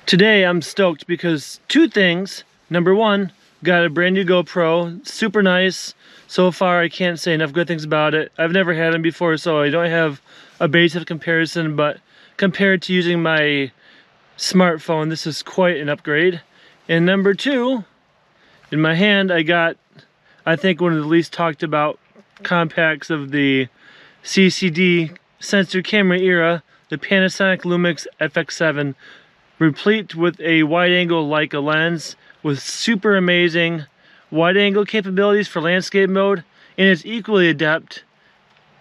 Today I'm stoked because two things. Number one, got a brand new GoPro, super nice. So far I can't say enough good things about it. I've never had them before, so I don't have a base of comparison, but compared to using my smartphone, this is quite an upgrade. And number two, in my hand I got, I think, one of the least talked about compacts of the CCD sensor camera era, the Panasonic Lumix FX7, replete with a wide-angle Leica lens with super amazing wide-angle capabilities for landscape mode, and it's equally adept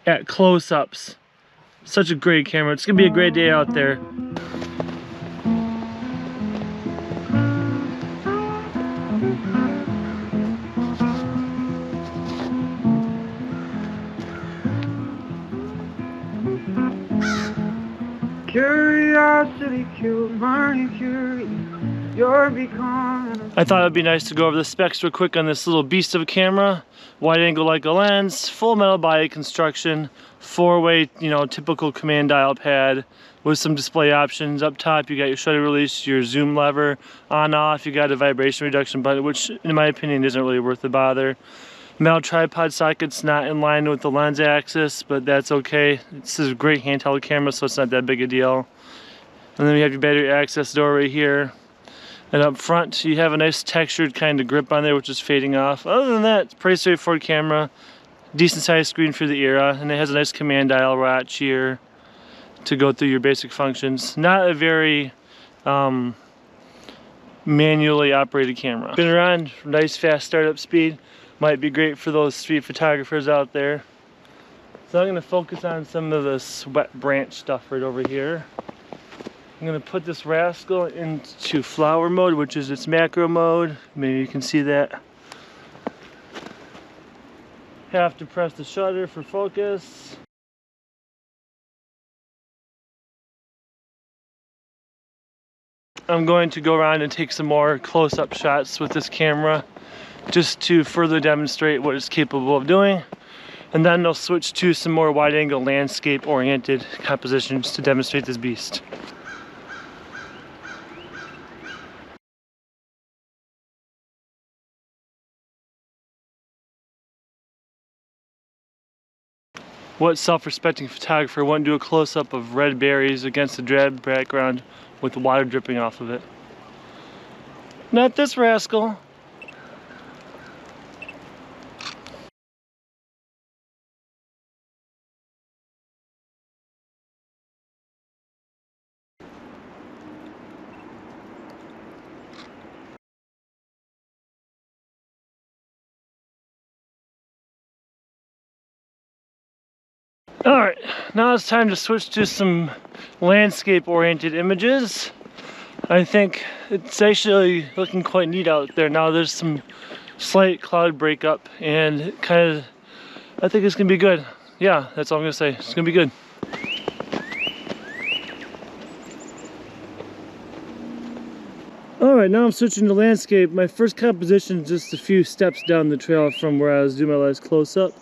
at close-ups. Such a great camera. It's gonna be a great day out there. Curiosity killed my curiosity. You're becoming. I thought it'd be nice to go over the specs real quick on this little beast of a camera. Wide angle Leica lens, full metal body construction, 4-way, typical command dial pad with some display options. Up top you got your shutter release, your zoom lever, on off you got a vibration reduction button, which in my opinion isn't really worth the bother. Metal tripod socket's not in line with the lens axis, but that's okay. This is a great handheld camera, so it's not that big a deal. And then you have your battery access door right here. And up front, you have a nice textured kind of grip on there, which is fading off. Other than that, it's a pretty straightforward camera. Decent sized screen for the era, and it has a nice command dial watch here to go through your basic functions. Not a very manually operated camera. Been around, nice fast startup speed. Might be great for those street photographers out there. So I'm gonna focus on some of this wet branch stuff right over here. I'm gonna put this rascal into flower mode, which is its macro mode. Maybe you can see that. Have to press the shutter for focus. I'm going to go around and take some more close-up shots with this camera, just to further demonstrate what it's capable of doing. And then I'll switch to some more wide-angle landscape-oriented compositions to demonstrate this beast. What self-respecting photographer wouldn't do a close-up of red berries against a drab background with water dripping off of it? Not this rascal. Alright, now it's time to switch to some landscape-oriented images. I think it's actually looking quite neat out there now. There's some slight cloud breakup, and I think it's gonna be good. Yeah, that's all I'm gonna say. It's gonna be good. Alright, now I'm switching to landscape. My first composition is just a few steps down the trail from where I was doing my last close-up.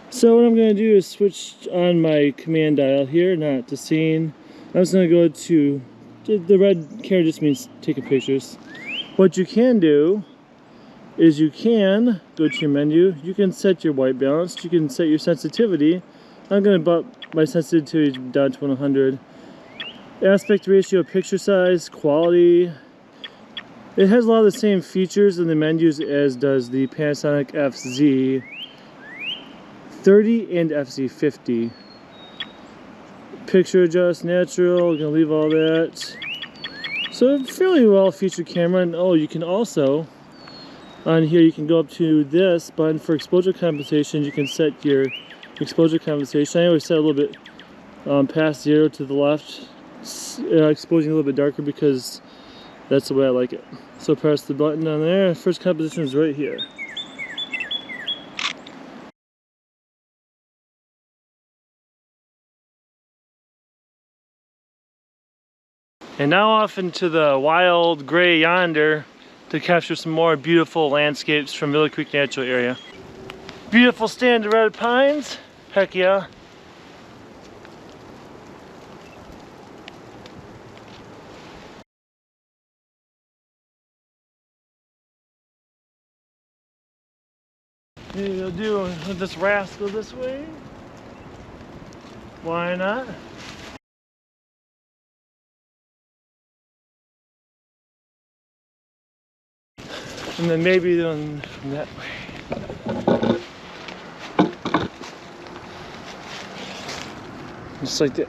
So what I'm going to do is switch on my command dial here, not to scene. I'm just going to go to, the red care just means taking pictures. What you can do is you can go to your menu, you can set your white balance, you can set your sensitivity. I'm going to bump my sensitivity down to 100. Aspect ratio, picture size, quality. It has a lot of the same features in the menus as does the Panasonic FZ30 and FZ50. Picture adjust, natural, we're gonna leave all that. So fairly well featured camera, and oh, you can also, on here you can go up to this button for exposure compensation. You can set your exposure compensation. I always set a little bit past 0 to the left, exposing a little bit darker because that's the way I like it. So press the button on there, first composition is right here. And now off into the wild gray yonder to capture some more beautiful landscapes from Miller Creek Natural Area. Beautiful stand of red pines, heck yeah. Maybe I'll do with this rascal this way. Why not? And then maybe then from that way. Just like that.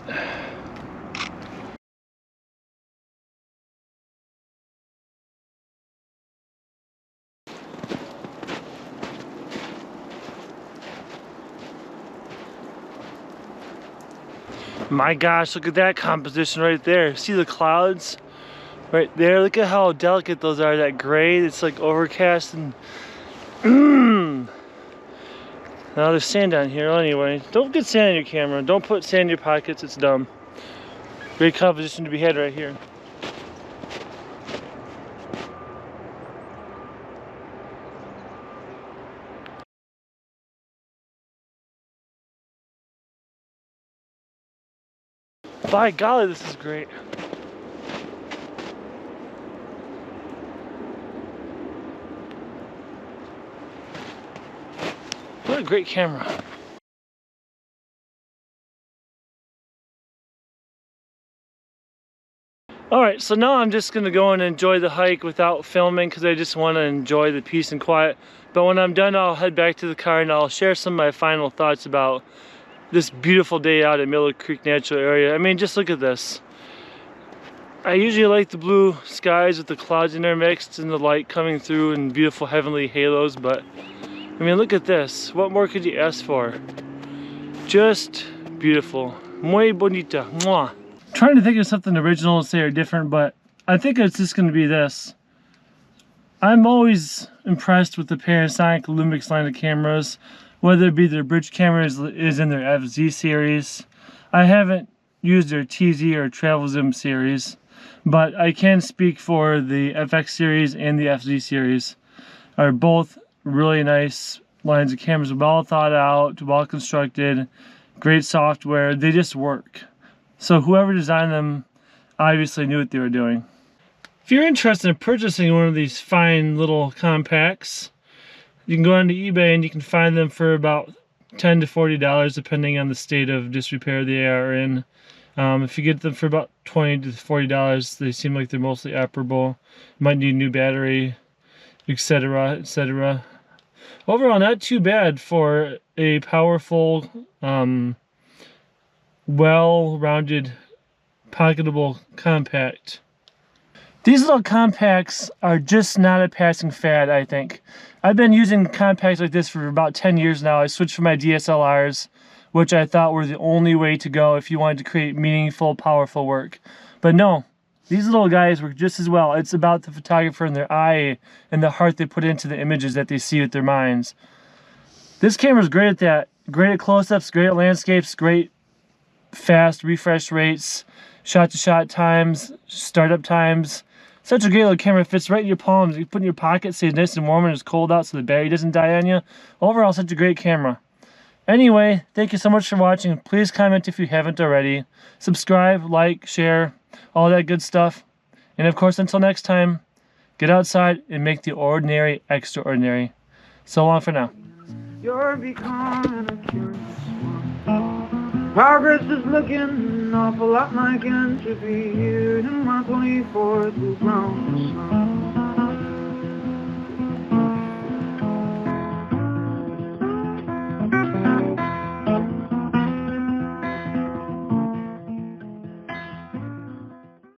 My gosh, look at that composition right there. See the clouds right there? Look at how delicate those are. That gray, it's like overcast and now there's sand down here. Well, anyway, don't get sand in your camera. Don't put sand in your pockets, it's dumb. Great composition to be had right here. By golly, this is great. What a great camera. Alright, so now I'm just gonna go and enjoy the hike without filming because I just want to enjoy the peace and quiet. But when I'm done, I'll head back to the car and I'll share some of my final thoughts about this beautiful day out at Miller Creek Natural Area. I mean, just look at this. I usually like the blue skies with the clouds intermixed and the light coming through and beautiful heavenly halos, but I mean, look at this. What more could you ask for? Just beautiful. Muy bonita. Mwah. Trying to think of something original to say or different, but I think it's just going to be this. I'm always impressed with the Panasonic Lumix line of cameras, whether it be their bridge cameras is in their FZ series. I haven't used their TZ or Travel Zoom series, but I can speak for the FX series and the FZ series. Are both really nice lines of cameras, well thought out, well constructed, great software. They just work. So whoever designed them obviously knew what they were doing. If you're interested in purchasing one of these fine little compacts, you can go onto eBay and you can find them for about $10 to $40 depending on the state of disrepair they are in. If you get them for about $20 to $40, they seem like they're mostly operable. You might need a new battery, etc., etc. Overall, not too bad for a powerful, well-rounded, pocketable compact. These little compacts are just not a passing fad, I think. I've been using compacts like this for about 10 years now. I switched from my DSLRs, which I thought were the only way to go if you wanted to create meaningful, powerful work. But no, these little guys work just as well. It's about the photographer and their eye and the heart they put into the images that they see with their minds. This camera's great at that. Great at close-ups, great at landscapes, great fast refresh rates, shot-to-shot times, startup times. Such a great little camera. Fits right in your palms. You put it in your pocket, stays nice and warm when it's cold out so the battery doesn't die on you. Overall, such a great camera. Anyway, thank you so much for watching. Please comment if you haven't already. Subscribe, like, share, all that good stuff. And of course, until next time, get outside and make the ordinary extraordinary. So long for now. You're becoming a curious one. Progress is looking an awful lot like entropy here in my 24th ground.